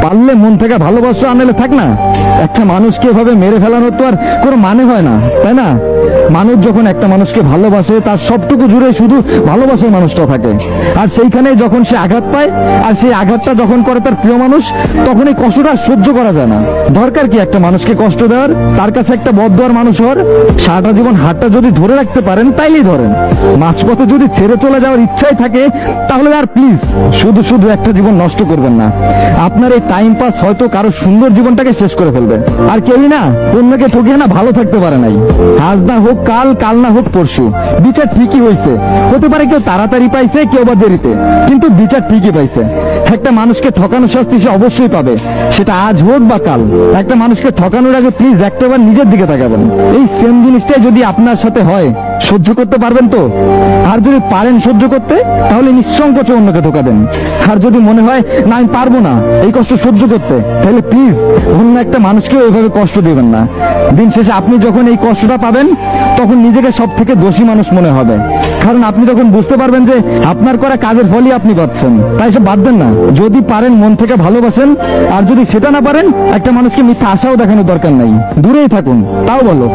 পারলে মন থেকে ভালোবাসো, আনলে থাক না। একটা মানুষকে এভাবে মেরে ফেলানোর তো আর কোনো মানে হয় না, তাই না? মানুষ যখন একটা মানুষকে ভালোবাসে তার সবটুকু জুড়ে শুধু ভালোবাসার মানুষটা থাকে, আর সেইখানে যখন সে আঘাত পায় আর সেই আঘাতটা যখন করে তার প্রিয় মানুষ, তখন এই কষ্টটা সহ্য করা যায় না। দরকার কি একটা মানুষকে কষ্ট দেওয়ার, তার কাছে একটা বদদোয়ার মানুষ হওয়ার? সারাটা জীবন হাতটা যদি ধরে রাখতে পারেন তাইলেই ধরেন, মাঝপথে যদি ছেড়ে চলে যাওয়ার ইচ্ছাই থাকে তাহলে আর প্লিজ শুধু শুধু একটা জীবন নষ্ট করবেন না। আপনার এই টাইম পাস হয়তো কারো সুন্দর জীবনটাকে শেষ করে ফেলবে। আর কেউই না অন্যকে ঠকিয়ে না ভালো থাকতে পারে নাই। আজ না হোক কাল, কাল না হোক পরশু, বিচার ঠিকই হয়েছে। হতে পারে কেউ তাড়াতাড়ি পাইছে, কেউ বা দেরিতে, কিন্তু বিচার ঠিকই পাইছে। একটা মানুষকে ঠকানোর শাস্তি সে অবশ্যই পাবে, সেটা আজ হোক বা কাল। একটা মানুষকে ঠকানোর আগে প্লিজ একটাবার নিজের দিকে তাকাবেন। এই সেম জিনিসটাই যদি আপনার সাথে হয়, সহ্য করতে পারবেন তো? আর যদি পারেন সহ্য করতে, তাহলে নিঃসংকোচে অন্যকে ধোকা দেন। আর যদি মনে হয় না আমি পারবো না এই কষ্ট সহ্য করতে, তাহলে প্লিজ অন্য একটা মানুষকেও এভাবে কষ্ট দিবেন না। দিন শেষে আপনি যখন এই কষ্টটা পাবেন, তখন নিজেকে সব থেকে দোষী মানুষ মনে হবে। কারণ আপনি তখন বুঝতে পারবেন যে আপনার করা কাজের ফলই আপনি পাচ্ছেন। তাই সে বাদ দেন না। যদি পারেন মন থেকে ভালোবাসেন, আর যদি সেটা না পারেন, একটা মানুষকে মিথ্যা আশাও দেখানোর দরকার নাই, দূরেই থাকুন, তাও বলো।